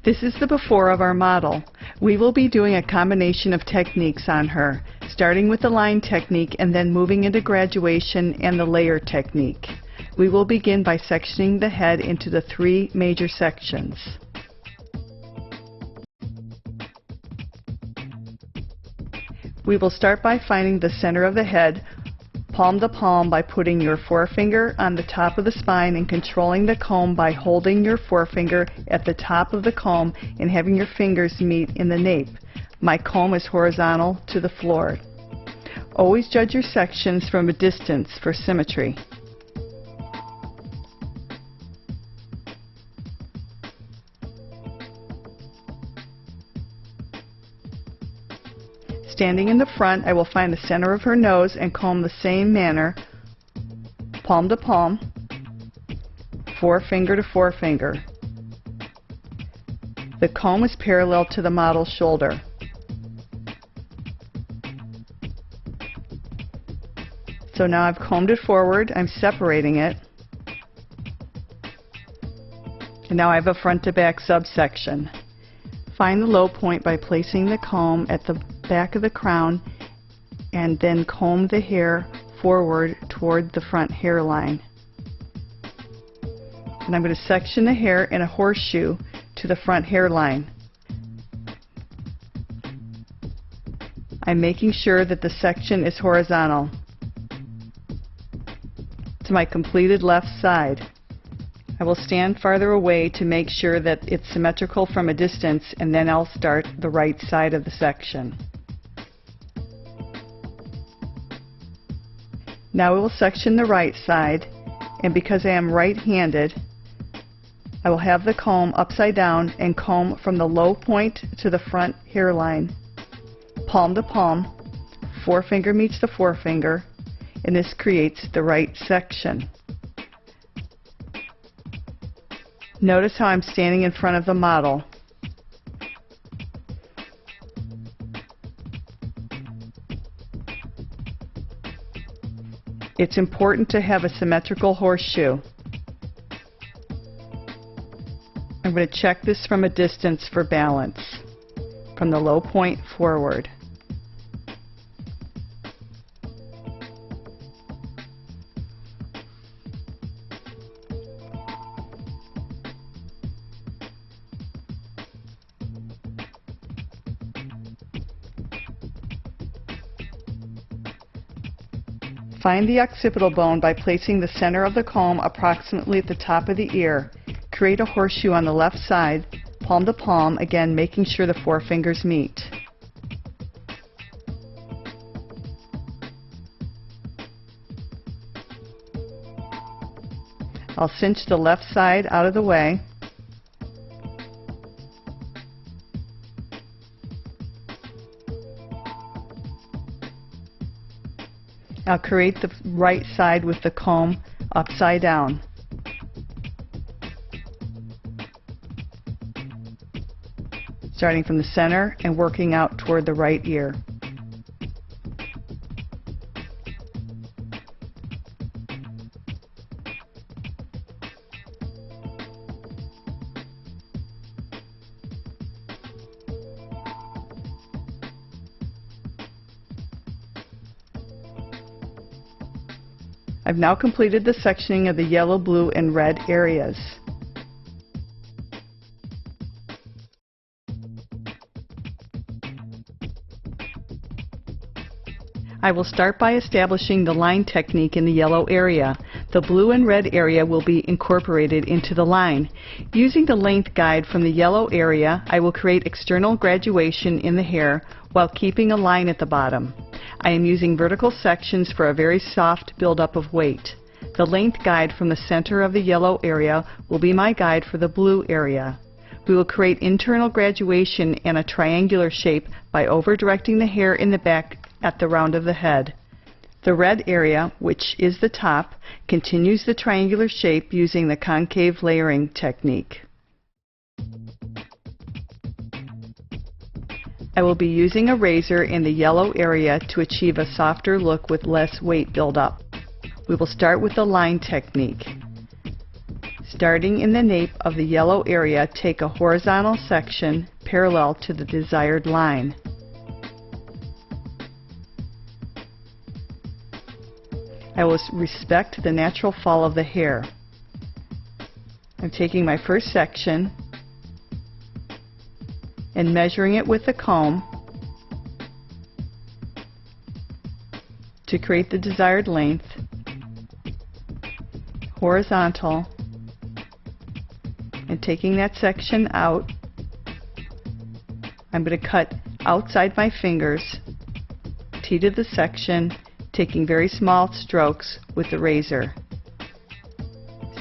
This is the before of our model. We will be doing a combination of techniques on her, starting with the line technique and then moving into graduation and the layer technique. We will begin by sectioning the head into the 3 major sections. We will start by finding the center of the head, palm to palm, by putting your forefinger on the top of the spine and controlling the comb by holding your forefinger at the top of the comb and having your fingers meet in the nape. My comb is horizontal to the floor. Always judge your sections from a distance for symmetry. Standing in the front, I will find the center of her nose and comb the same manner, palm to palm, forefinger to forefinger. The comb is parallel to the model's shoulder. So now I've combed it forward, I'm separating it, and now I have a front to back subsection. Find the low point by placing the comb at the back of the crown and then comb the hair forward toward the front hairline. And I'm going to section the hair in a horseshoe to the front hairline. I'm making sure that the section is horizontal to my completed left side. I will stand farther away to make sure that it's symmetrical from a distance, and then I'll start the right side of the section. Now we will section the right side, and because I am right-handed, I will have the comb upside down and comb from the low point to the front hairline, palm to palm, forefinger meets the forefinger, and this creates the right section. Notice how I'm standing in front of the model. It's important to have a symmetrical horseshoe. I'm going to check this from a distance for balance, from the low point forward. Find the occipital bone by placing the center of the comb approximately at the top of the ear. Create a horseshoe on the left side, palm to palm, again making sure the forefingers meet. I'll cinch the left side out of the way. I'll create the right side with the comb upside down. Starting from the center and working out toward the right ear. I've now completed the sectioning of the yellow, blue, and red areas. I will start by establishing the line technique in the yellow area. The blue and red area will be incorporated into the line. Using the length guide from the yellow area, I will create external graduation in the hair while keeping a line at the bottom. I am using vertical sections for a very soft buildup of weight. The length guide from the center of the yellow area will be my guide for the blue area. We will create internal graduation and a triangular shape by over-directing the hair in the back at the round of the head. The red area, which is the top, continues the triangular shape using the concave layering technique. I will be using a razor in the yellow area to achieve a softer look with less weight buildup. We will start with the line technique. Starting in the nape of the yellow area, take a horizontal section parallel to the desired line. I will respect the natural fall of the hair. I'm taking my first section and measuring it with a comb to create the desired length, horizontal, and taking that section out, I'm going to cut outside my fingers, teeted the section, taking very small strokes with the razor.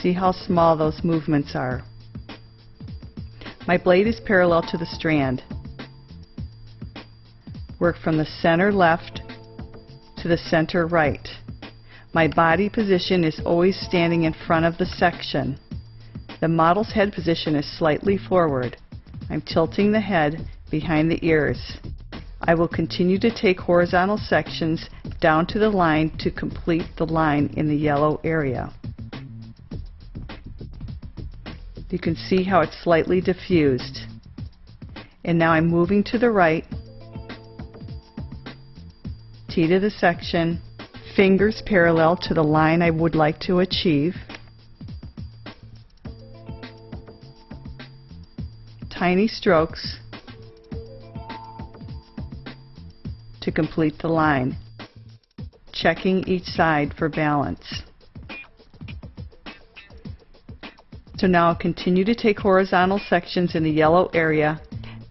See how small those movements are. My blade is parallel to the strand. Work from the center left to the center right. My body position is always standing in front of the section. The model's head position is slightly forward. I'm tilting the head behind the ears. I will continue to take horizontal sections down to the line to complete the line in the yellow area. You can see how it's slightly diffused. And now I'm moving to the right, T to the section, fingers parallel to the line I would like to achieve. Tiny strokes to complete the line, checking each side for balance. So now I'll continue to take horizontal sections in the yellow area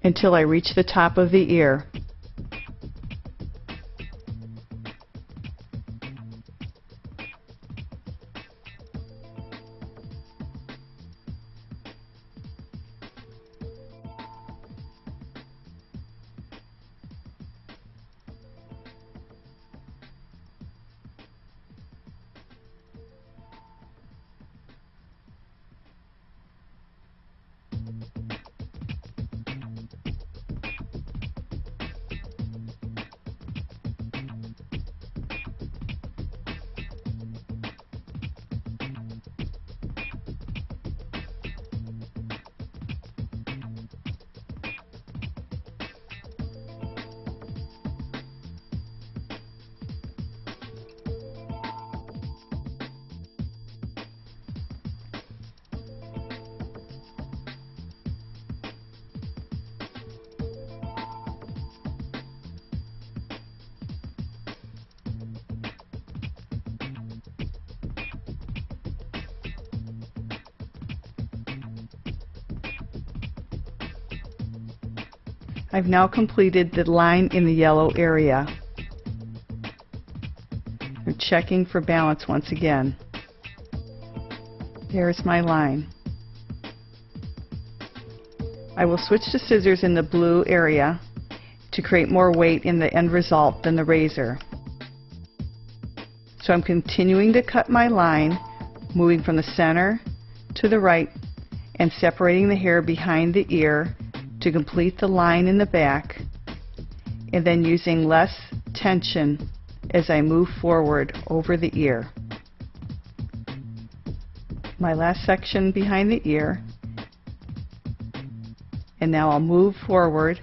until I reach the top of the ear. I've now completed the line in the yellow area. I'm checking for balance once again. There's my line. I will switch to scissors in the blue area to create more weight in the end result than the razor. So I'm continuing to cut my line, moving from the center to the right and separating the hair behind the ear to complete the line in the back, and then using less tension as I move forward over the ear. My last section behind the ear, and now I'll move forward,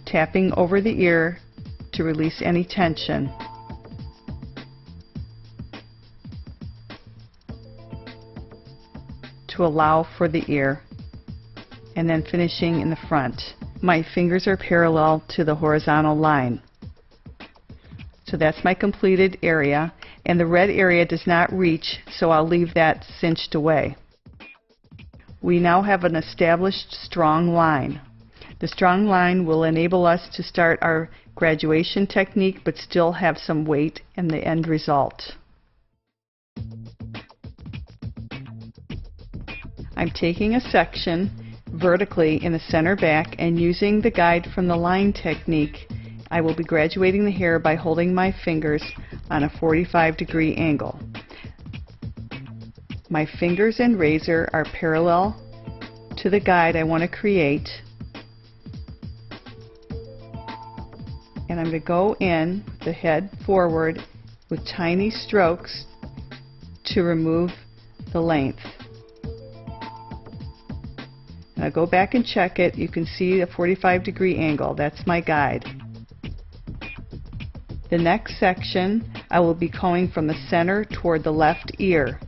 tapping over the ear to release any tension. To allow for the ear, and then finishing in the front. My fingers are parallel to the horizontal line. So that's my completed area, and the red area does not reach, so I'll leave that cinched away. We now have an established strong line. The strong line will enable us to start our graduation technique but still have some weight in the end result. I'm taking a section vertically in the center back, and using the guide from the line technique, I will be graduating the hair by holding my fingers on a 45-degree angle. My fingers and razor are parallel to the guide I want to create, and I'm going to go in the head forward with tiny strokes to remove the length. And I'll go back and check it. You can see a 45-degree angle. That's my guide. The next section, I will be going from the center toward the left ear.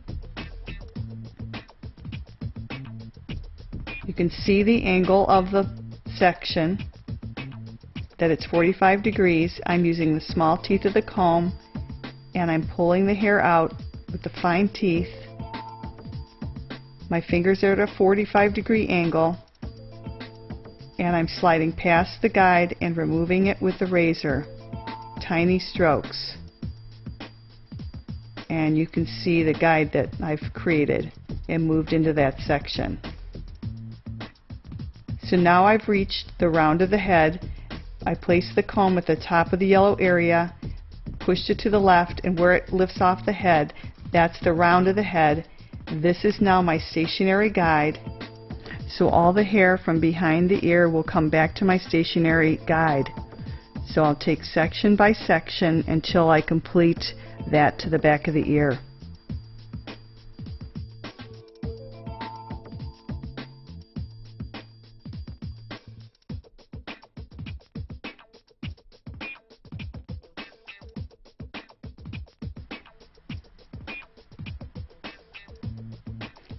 You can see the angle of the section, that it's 45 degrees. I'm using the small teeth of the comb, and I'm pulling the hair out with the fine teeth. My fingers are at a 45-degree angle, and I'm sliding past the guide and removing it with the razor. Tiny strokes. And you can see the guide that I've created and moved into that section. So now I've reached the round of the head. I place the comb at the top of the yellow area, pushed it to the left, and where it lifts off the head, that's the round of the head. This is now my stationary guide, so all the hair from behind the ear will come back to my stationary guide. So I'll take section by section until I complete that to the back of the ear.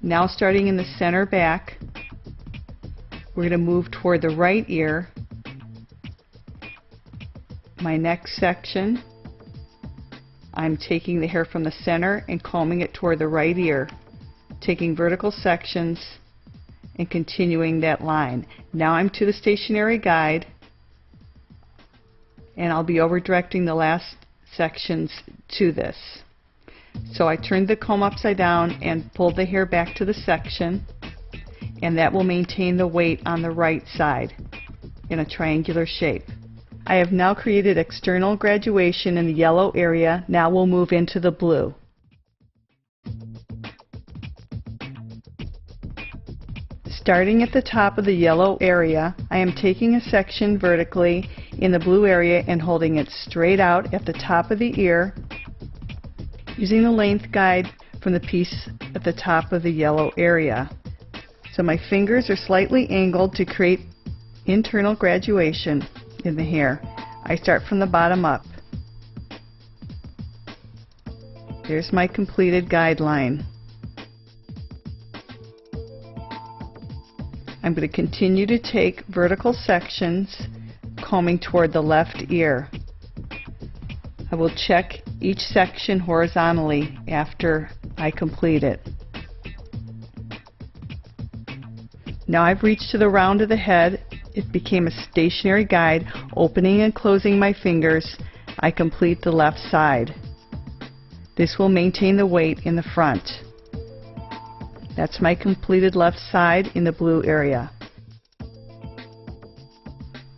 Now starting in the center back, we're going to move toward the right ear. My next section, I'm taking the hair from the center and combing it toward the right ear, taking vertical sections and continuing that line. Now I'm to the stationary guide, and I'll be over directing the last sections to this. So I turned the comb upside down and pulled the hair back to the section, and that will maintain the weight on the right side in a triangular shape. I have now created external graduation in the yellow area. Now we'll move into the blue. Starting at the top of the yellow area, I am taking a section vertically in the blue area and holding it straight out at the top of the ear, using the length guide from the piece at the top of the yellow area. So my fingers are slightly angled to create internal graduation in the hair. I start from the bottom up. Here's my completed guideline. I'm going to continue to take vertical sections, combing toward the left ear. I will check each section horizontally after I complete it. Now I've reached to the round of the head. It became a stationary guide. Opening and closing my fingers, I complete the left side. This will maintain the weight in the front. That's my completed left side in the blue area.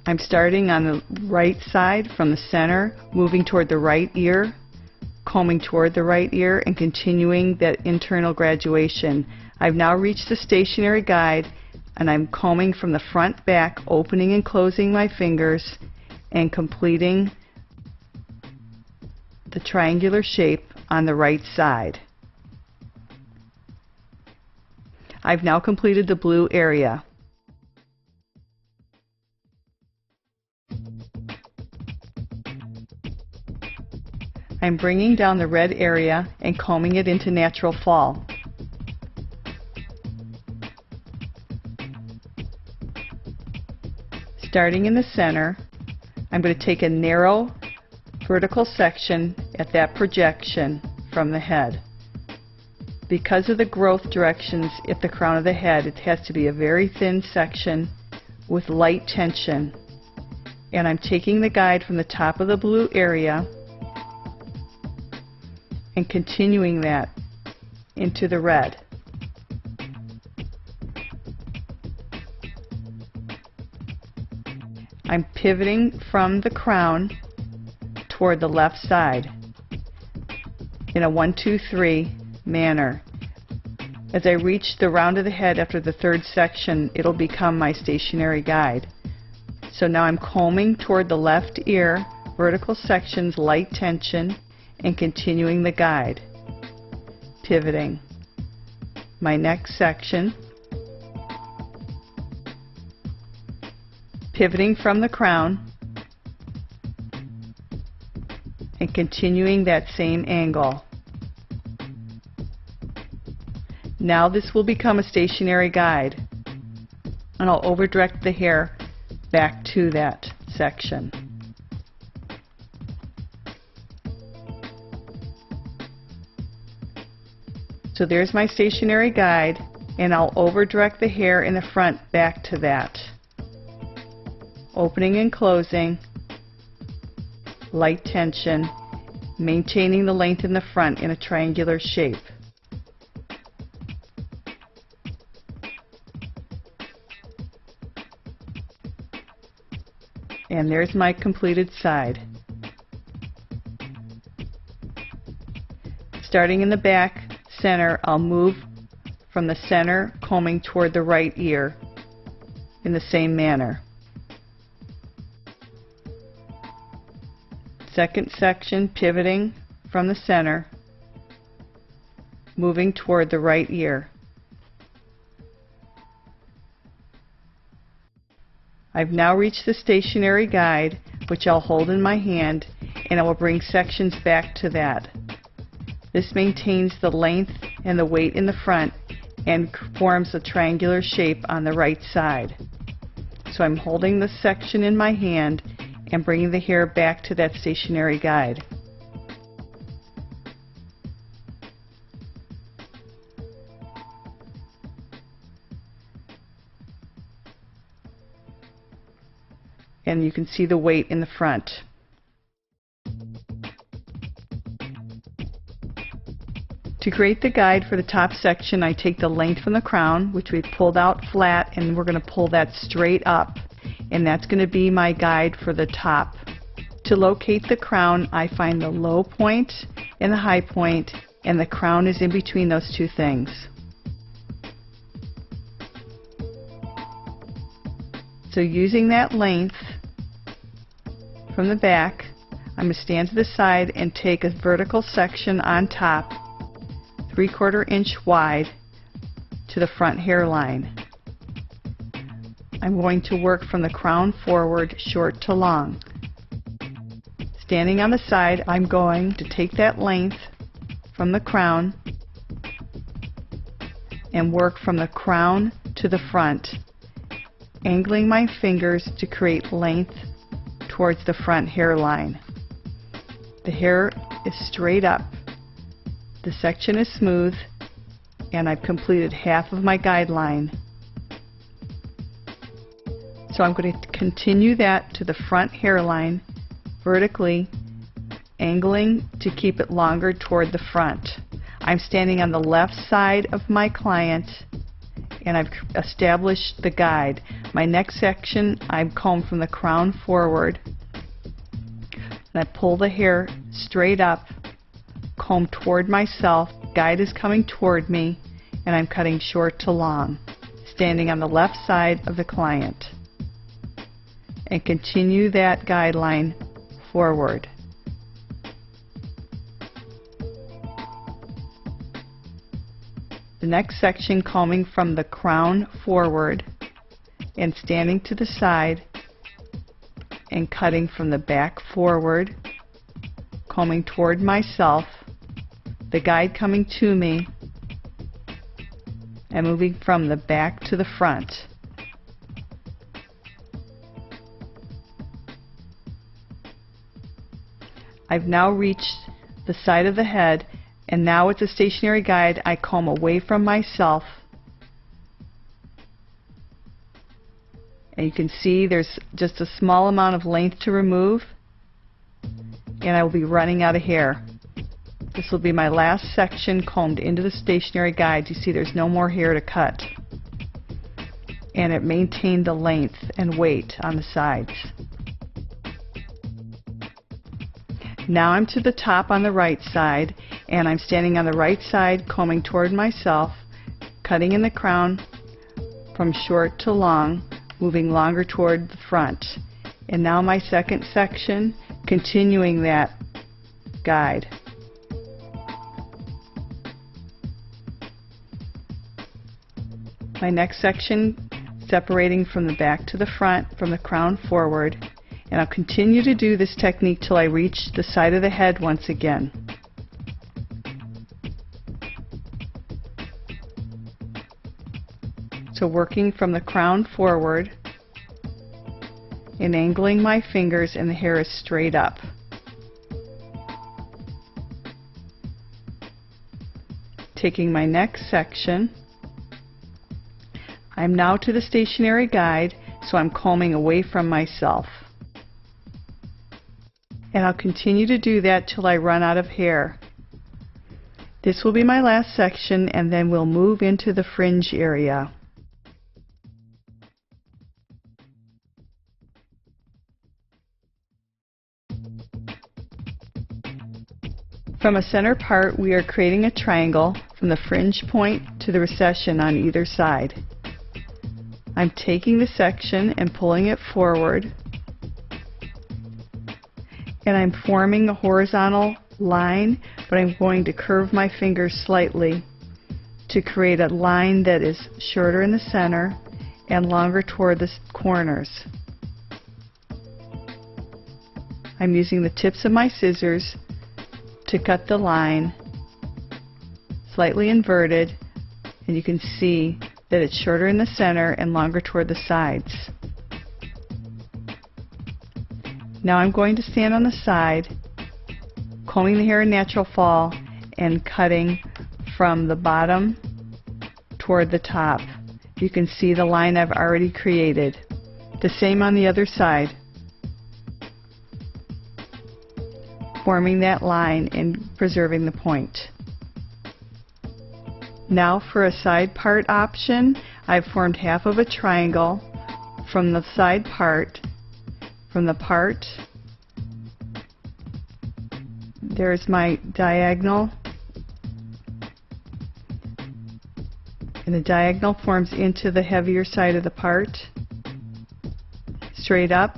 I'm starting on the right side from the center, moving toward the right ear, combing toward the right ear, and continuing that internal graduation. I've now reached the stationary guide, and I'm combing from the front back, opening and closing my fingers, and completing the triangular shape on the right side. I've now completed the blue area. I'm bringing down the red area and combing it into natural fall. Starting in the center, I'm going to take a narrow vertical section at that projection from the head. Because of the growth directions at the crown of the head, it has to be a very thin section with light tension. And I'm taking the guide from the top of the blue area and continuing that into the red. I'm pivoting from the crown toward the left side in a 1, 2, 3 manner. As I reach the round of the head after the third section, it'll become my stationary guide. So now I'm combing toward the left ear, vertical sections, light tension, and continuing the guide. Pivoting. My next section. Pivoting from the crown and continuing that same angle. Now this will become a stationary guide, and I'll over direct the hair back to that section. So there's my stationary guide, and I'll over direct the hair in the front back to that. Opening and closing, light tension, maintaining the length in the front in a triangular shape. And there's my completed side. Starting in the back center, I'll move from the center, combing toward the right ear in the same manner. Second section, pivoting from the center, moving toward the right ear. I've now reached the stationary guide, which I'll hold in my hand, and I will bring sections back to that. This maintains the length and the weight in the front and forms a triangular shape on the right side. So I'm holding the section in my hand and bringing the hair back to that stationary guide. And you can see the weight in the front. To create the guide for the top section, I take the length from the crown, which we pulled out flat, and we're going to pull that straight up. And that's going to be my guide for the top. To locate the crown, I find the low point and the high point, and the crown is in between those two things. So using that length from the back, I'm going to stand to the side and take a vertical section on top, 3/4 inch wide, to the front hairline. I'm going to work from the crown forward, short to long. Standing on the side, I'm going to take that length from the crown and work from the crown to the front, angling my fingers to create length towards the front hairline. The hair is straight up, the section is smooth, and I've completed half of my guideline. So I'm going to continue that to the front hairline vertically, angling to keep it longer toward the front. I'm standing on the left side of my client, and I've established the guide. My next section, I comb from the crown forward, and I pull the hair straight up, comb toward myself, guide is coming toward me, and I'm cutting short to long, standing on the left side of the client. And continue that guideline forward. The next section, combing from the crown forward and standing to the side and cutting from the back forward, combing toward myself, the guide coming to me, and moving from the back to the front. I've now reached the side of the head, and now with the stationary guide I comb away from myself, and you can see there's just a small amount of length to remove, and I will be running out of hair. This will be my last section combed into the stationary guide. You see there's no more hair to cut, and it maintained the length and weight on the sides. Now I'm to the top on the right side, and I'm standing on the right side combing toward myself, cutting in the crown from short to long, moving longer toward the front. And now my second section, continuing that guide. My next section, separating from the back to the front, from the crown forward, and I'll continue to do this technique till I reach the side of the head once again. So working from the crown forward and angling my fingers, and the hair is straight up. Taking my next section, I'm now to the stationary guide, so I'm combing away from myself. And I'll continue to do that till I run out of hair. This will be my last section, and then we'll move into the fringe area. From a center part, we are creating a triangle from the fringe point to the recession on either side. I'm taking the section and pulling it forward, and I'm forming a horizontal line, but I'm going to curve my fingers slightly to create a line that is shorter in the center and longer toward the corners. I'm using the tips of my scissors to cut the line, slightly inverted, and you can see that it's shorter in the center and longer toward the sides. Now I'm going to stand on the side, combing the hair in natural fall and cutting from the bottom toward the top. You can see the line I've already created. The same on the other side, forming that line and preserving the point. Now for a side part option, I've formed half of a triangle from the side part. From the part, there's my diagonal, and the diagonal forms into the heavier side of the part, straight up,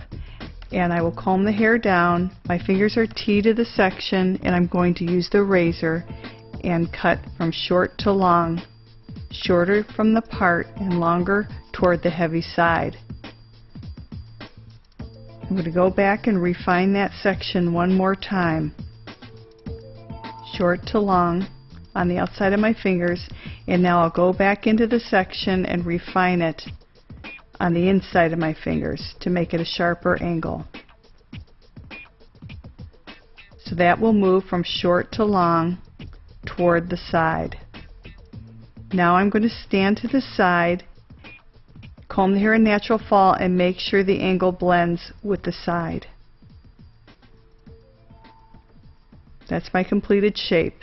and I will comb the hair down. My fingers are T to the section, and I'm going to use the razor and cut from short to long, shorter from the part and longer toward the heavy side. I'm going to go back and refine that section one more time, short to long on the outside of my fingers, and now I'll go back into the section and refine it on the inside of my fingers to make it a sharper angle. So that will move from short to long toward the side. Now I'm going to stand to the side, comb the hair in natural fall, and make sure the angle blends with the side. That's my completed shape.